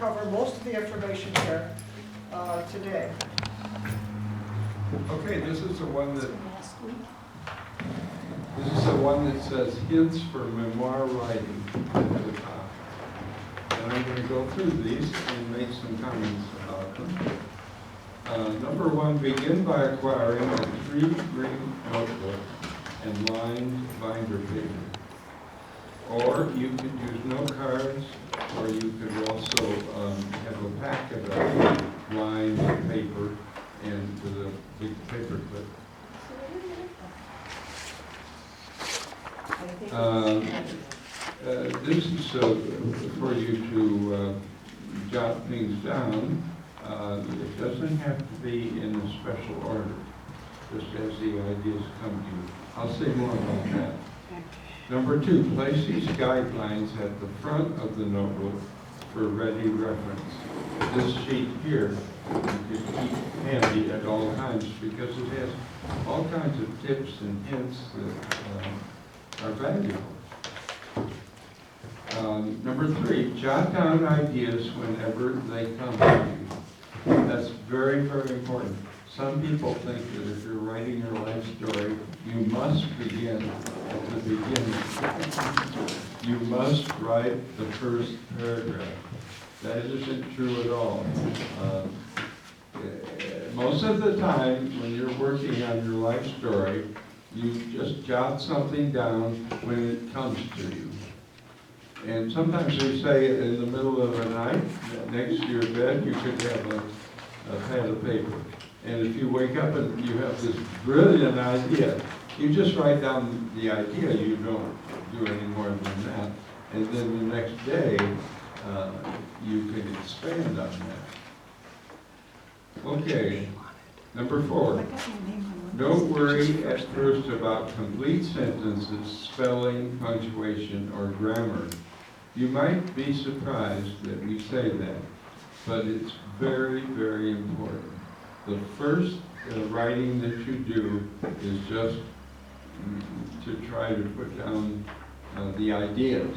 cover most of the information here today. Okay, this is the one that says hints for memoir writing at the top. And I'm going to go through these and make some comments about them. Number one, begin by acquiring a 3-ring notebook and lined binder paper. Or you could use note cards, or you could also have a packet of lined paper and with a big paper clip. This is for you to jot things down. It doesn't have to be in a special order, just as the ideas come to you. I'll say more about that. Number 2, place these guidelines at the front of the notebook for ready reference. This sheet here you can keep handy at all times because it has all kinds of tips and hints that are valuable. Number 3, jot down ideas whenever they come to you. That's very, very important. Some people think that if you're writing your life story, you must begin at the beginning. You must write the first paragraph. That isn't true at all. Most of the time, when you're working on your life story, you just jot something down when it comes to you. And sometimes they say in the middle of the night, next to your bed, you could have a pad of paper. And if you wake up and you have this brilliant idea, you just write down the idea. You don't do any more than that. And then the next day, you can expand on that. Okay, number 4. Don't worry at first about complete sentences, spelling, punctuation, or grammar. You might be surprised that we say that, but it's very, very important. The first writing that you do is just to try to put down the ideas.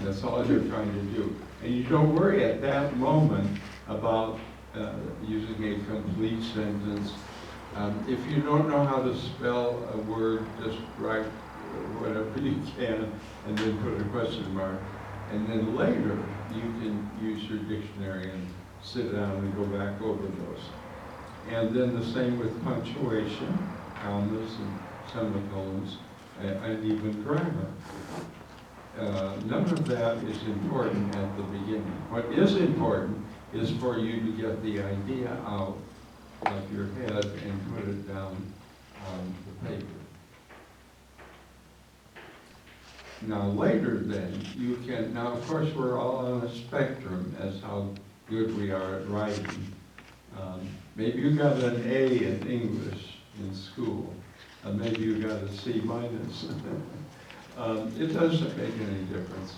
That's all you're trying to do. And you don't worry at that moment about using a complete sentence. If you don't know how to spell a word, just write whatever you can and then put a question mark. And then later, you can use your dictionary and sit down and go back over those. And then the same with punctuation, commas and semicolons, and even grammar. None of that is important at the beginning. What is important is for you to get the idea out of your head and put it down on the paper. Now later then, you can, now of course we're all on a spectrum as how good we are at writing. Maybe you got an A in English in school. Maybe you got a C minus. It doesn't make any difference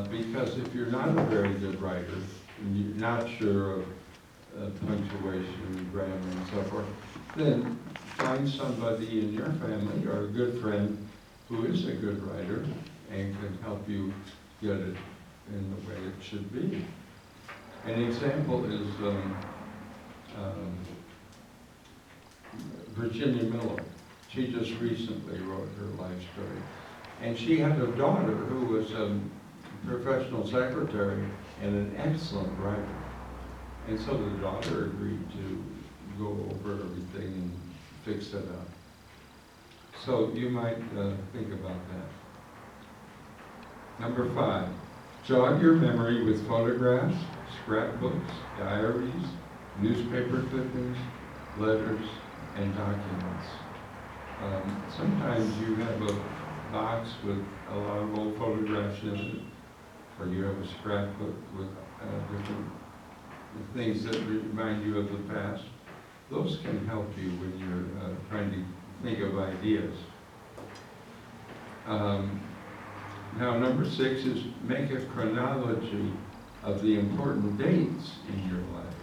because if you're not a very good writer and you're not sure of punctuation, grammar, and so forth, then find somebody in your family or a good friend who is a good writer and can help you get it in the way it should be. An example is Virginia Miller. She just recently wrote her life story. And she had a daughter who was a professional secretary and an excellent writer. And so the daughter agreed to go over everything and fix it up. So you might think about that. Number 5, jog your memory with photographs, scrapbooks, diaries, newspaper clippings, letters, and documents. Sometimes you have a box with a lot of old photographs in it, or you have a scrapbook with different things that remind you of the past. Those can help you when you're trying to think of ideas. Now, number 6 is make a chronology of the important dates in your life.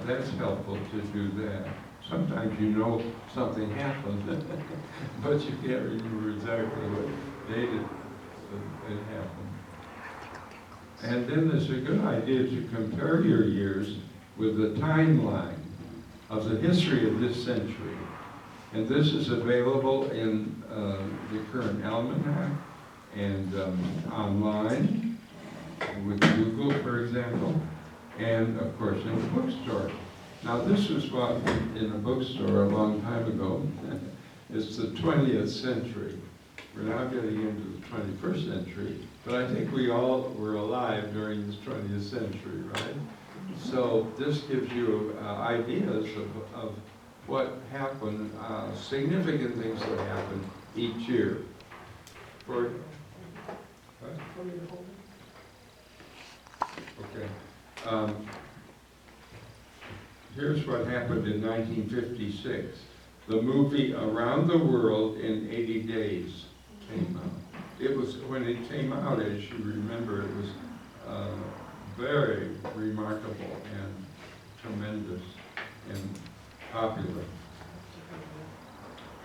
That's helpful to do that. Sometimes you know something happened, but you can't remember exactly what date it happened. And then it's a good idea to compare your years with the timeline of the history of this century. And this is available in the current almanac and online with Google, for example, and of course in the bookstore. Now this was bought in a bookstore a long time ago. It's the 20th century. We're now getting into the 21st century, but I think we all were alive during this 20th century, right? So this gives you ideas of what happened, significant things that happened each year. For, what? Okay. Here's what happened in 1956. The movie Around the World in 80 Days came out. It was, when it came out, as you remember, it was very remarkable and tremendous and popular.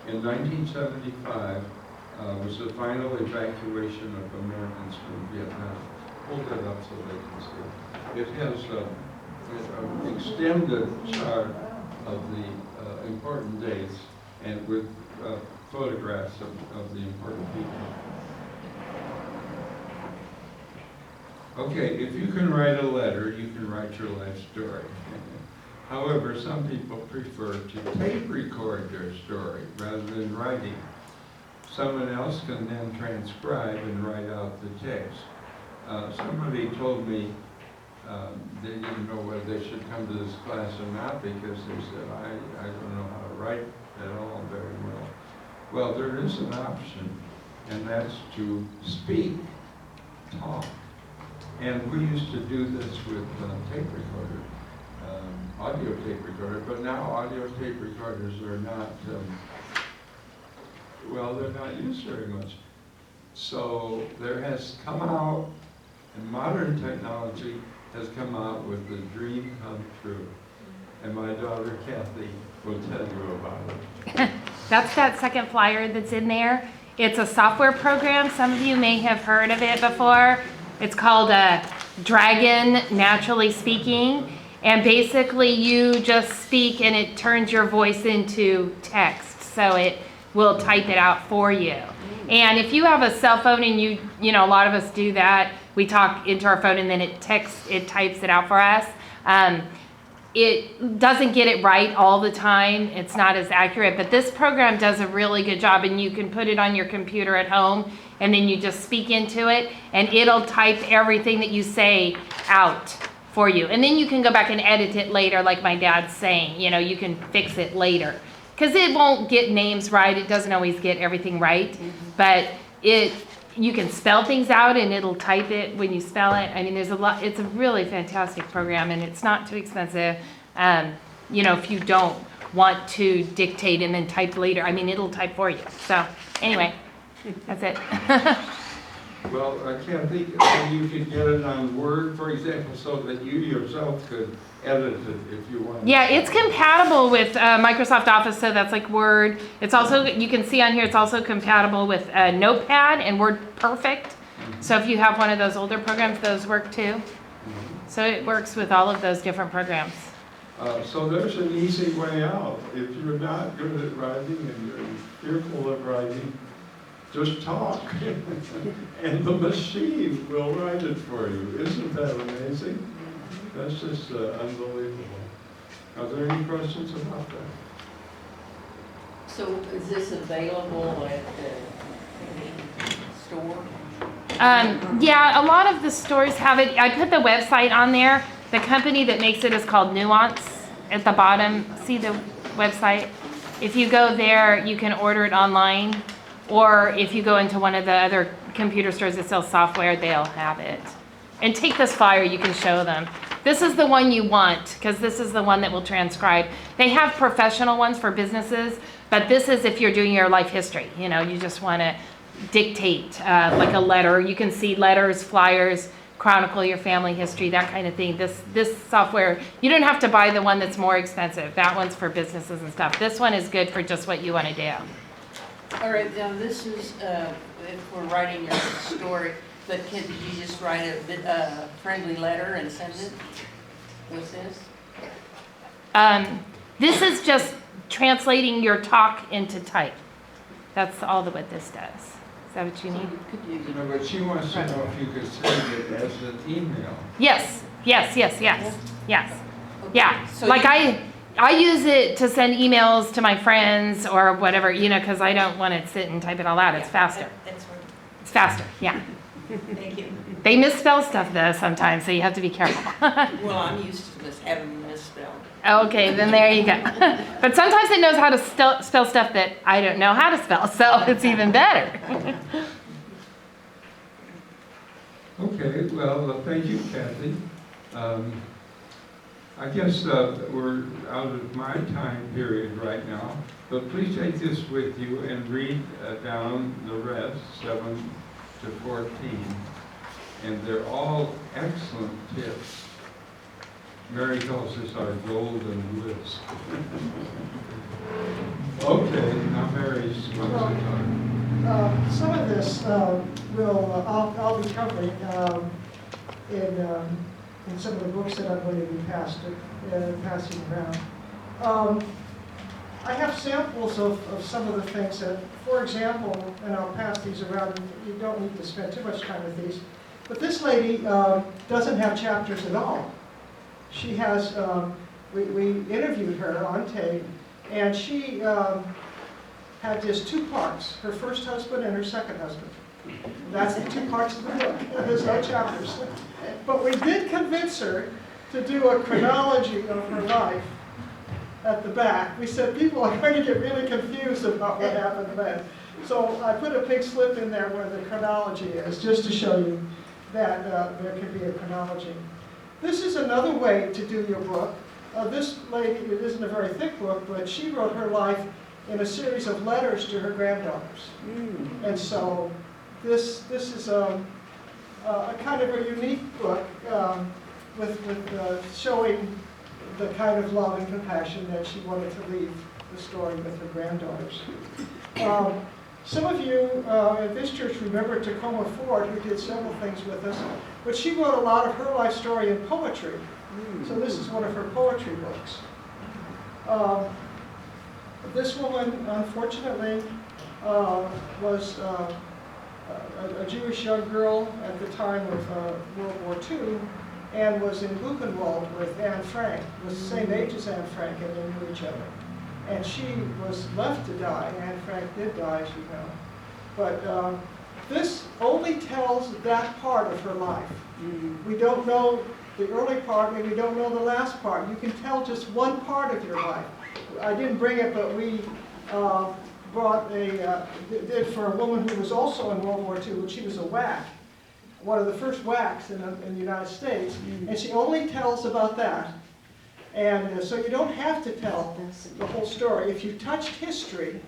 In 1975 was the final evacuation of Americans from Vietnam. Hold that up so they can see. It has an extended chart of the important dates and with photographs of the important people. Okay, if you can write a letter, you can write your life story. However, some people prefer to tape record their story rather than writing. Someone else can then transcribe and write out the text. Somebody told me they didn't know whether they should come to this class or not because they said, I don't know how to write at all very well. Well, there is an option, and that's to speak, talk. And we used to do this with tape recorder, audio tape recorder, but now audio tape recorders are not, well, they're not used very much. So there has come out, and modern technology has come out with the dream come true. And my daughter Kathy will tell you about it. That's that second flyer that's in there. It's a software program. Some of you may have heard of it before. It's called Dragon Naturallyspeaking. And basically you just speak and it turns your voice into text. So it will type it out for you. And if you have a cell phone and you know, a lot of us do that, we talk into our phone and then it types it out for us. It doesn't get it right all the time. It's not as accurate, but this program does a really good job, and you can put it on your computer at home and then you just speak into it and it'll type everything that you say out for you. And then you can go back and edit it later, like my dad's saying, you know, you can fix it later. Because it won't get names right. It doesn't always get everything right, but you can spell things out and it'll type it when you spell it. I mean, there's a lot. It's a really fantastic program, and it's not too expensive. You know, if you don't want to dictate and then type later, I mean, it'll type for you. So anyway, that's it. Well, I can't think, you could get it on Word, for example, so that you yourself could edit it if you want. Yeah, it's compatible with Microsoft Office, so that's like Word. It's also, you can see on here, it's also compatible with Notepad and WordPerfect. So if you have one of those older programs, those work too. So it works with all of those different programs. So there's an easy way out. If you're not good at writing and you're fearful of writing, just talk, and the machine will write it for you. Isn't that amazing? That's just unbelievable. Are there any questions about that? So is this available at the store? Yeah, a lot of the stores have it. I put the website on there. The company that makes it is called Nuance at the bottom. See the website? If you go there, you can order it online. Or if you go into one of the other computer stores that sell software, they'll have it. And take this flyer, you can show them. This is the one you want, because this is the one that will transcribe. They have professional ones for businesses, but this is if you're doing your life history. You know, you just want to dictate like a letter. You can see letters, flyers, chronicle your family history, that kind of thing. This software, you don't have to buy the one that's more expensive. That one's for businesses and stuff. This one is good for just what you want to do. All right, now this is, if we're writing your story, But did you just write a friendly letter and send it with this? This is just translating your talk into type. That's all what this does. Is that what you need? Could use it. No, but she wants to know if you could send it as an email. Yes. Yeah. So Like you- I use it to send emails to my friends or whatever, because I don't want to sit and type it all out. It's faster. That's right. It's faster. Yeah. Thank you. They misspell stuff though sometimes, so you have to be careful. Well, I'm used to having misspelled. Okay, then there you go. But sometimes it knows how to spell stuff that I don't know how to spell, so it's even better. Okay, well, thank you, Kathy. I guess we're out of my time period right now, but please take this with you and read down the rest, 7 to 14. And they're all excellent tips. Mary calls this our golden list. Okay, now Mary's supposed to talk. Some of this I'll be covering in some of the books that I'm going to be passing around. I have samples of some of the things that, for example, and I'll pass these around, you don't need to spend too much time with these, but this lady doesn't have chapters at all. She has, we interviewed her on tape, and she had just 2 parts, her first husband and her second husband. That's the 2 parts of the book. There's no chapters. But we did convince her to do a chronology of her life at the back. We said people are going to get really confused about what happened then. So I put a big slip in there where the chronology is, just to show you that there can be a chronology. This is another way to do your book. This lady, it isn't a very thick book, but she wrote her life in a series of letters to her granddaughters. And so this is a kind of a unique book with showing the kind of love and compassion that she wanted to leave the story with her granddaughters. Some of you at this church remember Tacoma Ford, who did several things with us, but she wrote a lot of her life story in poetry. So this is one of her poetry books. This woman, unfortunately, was a Jewish young girl at the time of World War II, and was in Buchenwald with Anne Frank, was the same age as Anne Frank, and they knew each other. And she was left to die. Anne Frank did die, as you know. But this only tells that part of her life. We don't know the early part, and we don't know the last part. You can tell just one part of your life. I didn't bring it, but we brought did for a woman who was also in World War II, and she was a WAC, one of the first WACs in the United States, and she only tells about that. And so you don't have to tell the whole story. If you touched history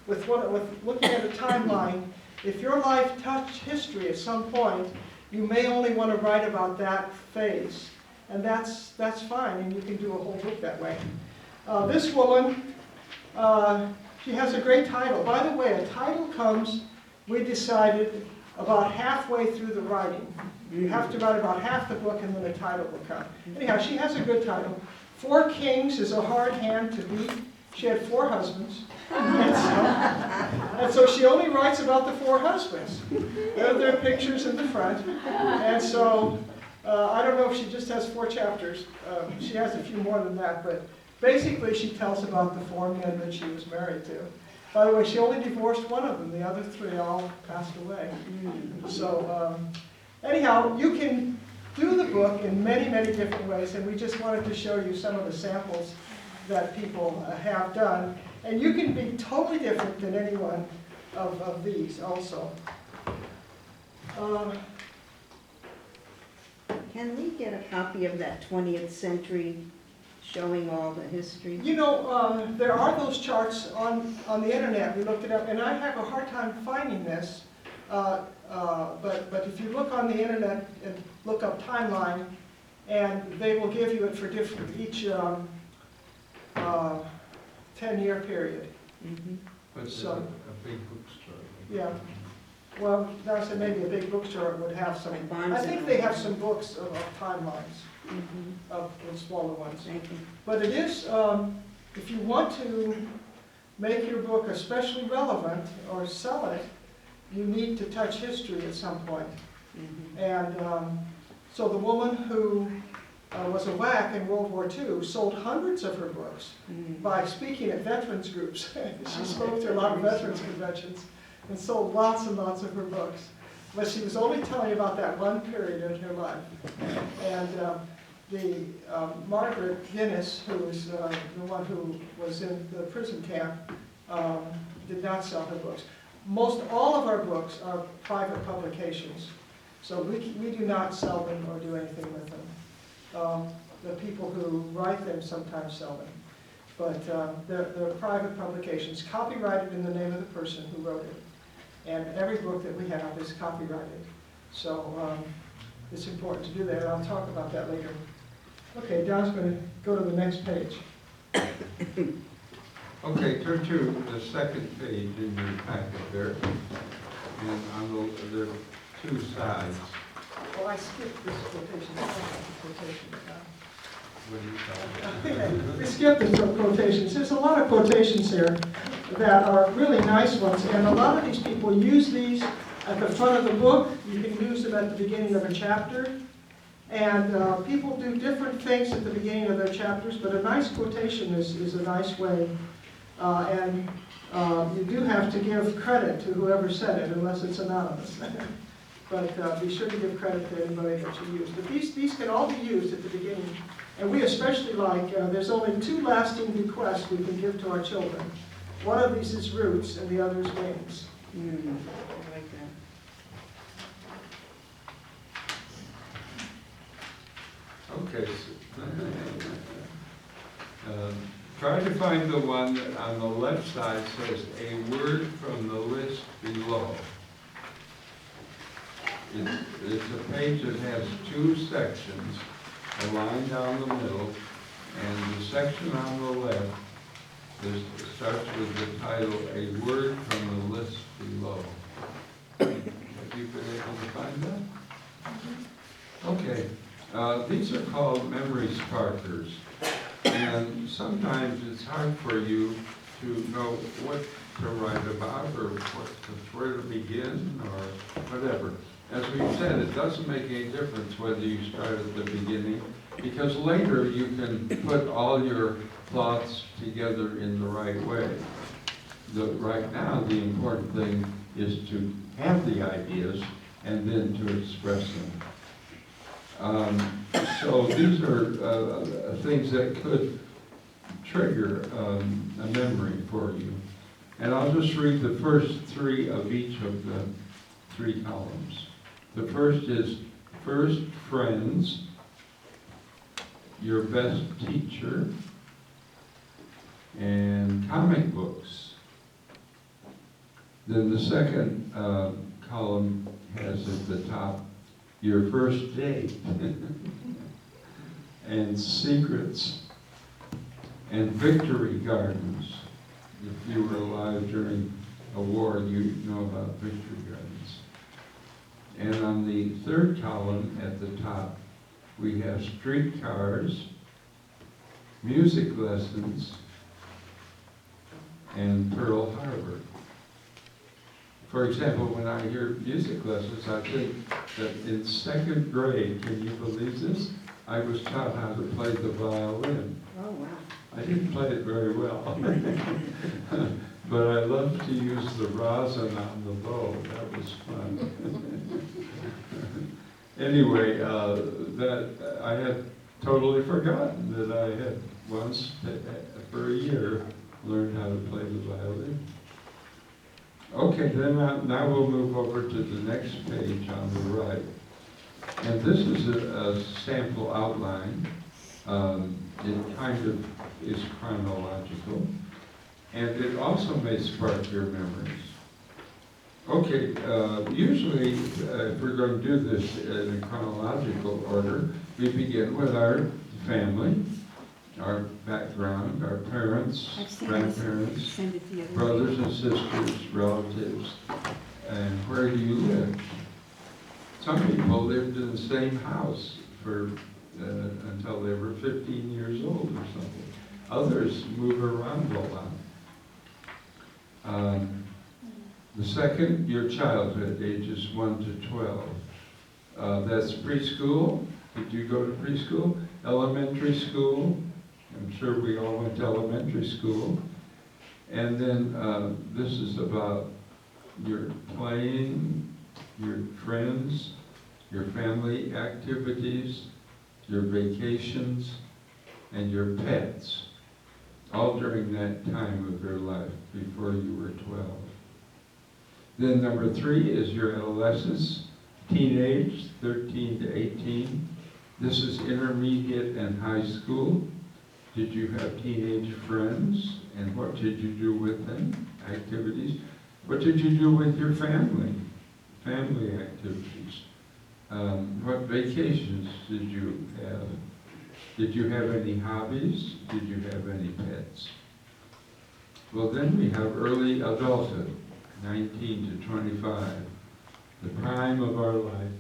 with looking at a timeline, if your life touched history at some point, you may only want to write about that phase. And that's fine, and you can do a whole book that way. This woman, she has a great title. By the way, a title comes, we decided, about halfway through the writing. You have to write about half the book and then the title will come. Anyhow, she has a good title. 4 Kings is a hard hand to beat. She had 4 husbands. And so she only writes about the 4 husbands. There are pictures in the front. And so I don't know if she just has 4 chapters. She has a few more than that. But basically she tells about the 4 men that she was married to. By the way, she only divorced one of them. The other 3 all passed away. So anyhow, you can do the book in many, many different ways, and we just wanted to show you some of the samples that people have done. And you can be totally different than any one of these also. Can we get a copy of that 20th century showing all the history? You know, there are those charts on the internet. We looked it up, and I have a hard time finding this. But if you look on the internet and look up timeline, and they will give you it for each 10-year period. But So, a big bookstore. yeah. Well, I said maybe a big bookstore would have some. Like Barnes I and think they have Noble. some books of timelines, Mhm. of smaller ones. Thank you. But it is, if you want to make your book especially relevant or sell it, you need to touch history at some point. Mhm. And so the woman who was a WAC in World War II sold hundreds of her books Mhm. by speaking at veterans groups. She Oh, spoke to a lot of very veterans smart. conventions and sold lots and lots of her books. But she was only telling about that one period in her life. And the Margaret Guinness, who was the one who was in the prison camp, did not sell her books. Most all of our books are private publications, so we do not sell them or do anything with them. The people who write them sometimes sell them, but they're private publications, copyrighted in the name of the person who wrote it. And every book that we have is copyrighted, so it's important to do that, and I'll talk about that later. Okay, Don's going to go to the next page. Okay, turn to the second page in your packet there. And on the two sides, Well, I skipped this quotation. what do you call it? We skipped the quotations. There's a lot of quotations here that are really nice ones, and a lot of these people use these at the front of the book. You can use them at the beginning of a chapter. And people do different things at the beginning of their chapters, but a nice quotation is a nice way. And you do have to give credit to whoever said it, unless it's anonymous. But be sure to give credit to anybody that you use. But these can all be used at the beginning. And we especially like, there's only two lasting bequests we can give to our children. One of these is roots, and the other is wings. Mm, I like that. Okay. Try to find the one that on the left side says, "A word from the list below." It's a page that has two sections, a line down the middle, and the section on the left starts with the title, "A word from the list below." Have you been able to find that? Okay. These are called memory sparkers, and sometimes it's hard for you to know what to write about or where to begin or whatever. As we've said, it doesn't make any difference whether you start at the beginning, because later you can put all your thoughts together in the right way. Right now, the important thing is to have the ideas and then to express them. So these are things that could trigger a memory for you. And I'll just read the first three of each of the three columns. The first is first friends, your best teacher, and comic books. Then the second column has at the top your first date, and secrets, and victory gardens. If you were alive during a war, you know about victory gardens. And on the third column at the top, we have streetcars, music lessons, and Pearl Harbor. For example, when I hear music lessons, I think that in second grade, can you believe this? I was taught how to play the violin. Oh, wow. I didn't play it very well. But I loved to use the rosin on the bow. That was fun. Anyway, that I had totally forgotten that I had once, for a year, learned how to play the violin. Okay, then now we'll move over to the next page on the right. And this is a sample outline. It kind of is chronological. And it also may spark your memories. Okay, usually if we're going to do this in a chronological order, we begin with our family, our background, our parents, I've seen this. grandparents, Send it the other brothers and sisters, relatives, And where do you live? Some people lived in the same house for until they were 15 years old or something. Others move around a lot. The second, your childhood, ages 1 to 12. That's preschool. Did you go to preschool? Elementary school. I'm sure we all went to elementary school. And then this is about your playing, your friends, your family activities, your vacations, and your pets, all during that time of your life before you were 12. Then number 3 is your adolescence, teenage, 13 to 18. This is intermediate and high school. Did you have teenage friends? And what did you do with them? Activities. What did you do with your family? Family activities. What vacations did you have? Did you have any hobbies? Did you have any pets? Well, then we have early adulthood, 19 to 25, the prime of our life.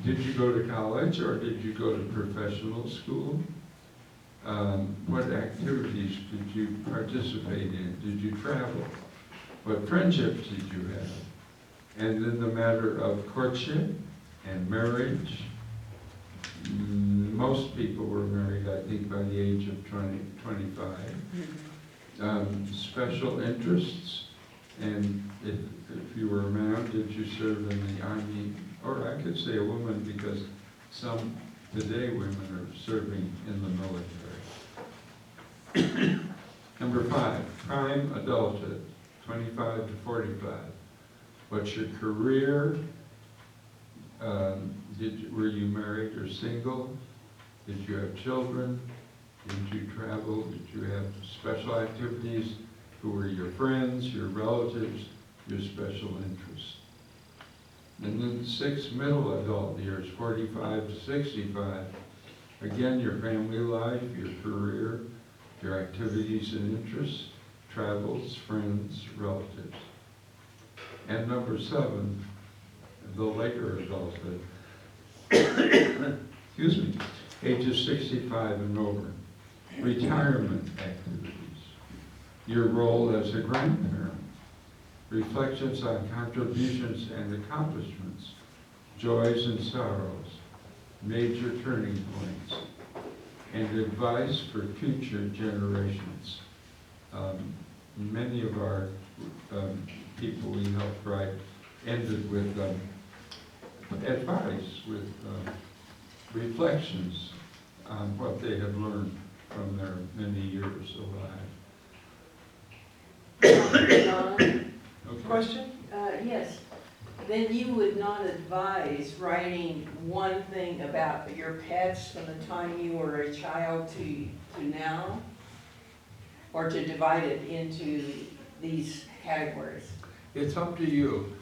Did you go to college or did you go to professional school? What activities did you participate in? Did you travel? What friendships did you have? And then the matter of courtship and marriage. Most people were married, I think, by the age of 20, 25. Special interests, and if you were a man, did you serve in the army? Or I could say a woman, because some today women are serving in the military. Number 5, prime adulthood, 25 to 45. What's your career? Were you married or single? Did you have children? Did you travel? Did you have special activities? Who were your friends, your relatives, your special interests? And then 6 middle adult years, 45 to 65. Again, your family life, your career, your activities and interests, travels, friends, relatives. And number 7, the later adulthood, excuse me, ages 65 and over, retirement activities, your role as a grandparent, reflections on contributions and accomplishments, joys and sorrows, major turning points, and advice for future generations. Many of our people we helped write ended with advice, with reflections on what they have learned from their many years alive. John? Okay. Question? Yes. Then you would not advise writing one thing about your pets from the time you were a child to now? Or to divide it into these categories? It's up to you.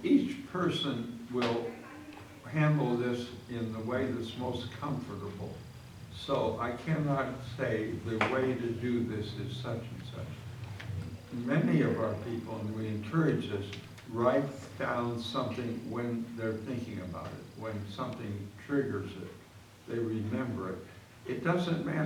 Each person will handle this in the way that's most comfortable. So I cannot say the way to do this is such and such. Many of our people, and we encourage this, write down something when they're thinking about it, when something triggers it. They remember it. It doesn't matter.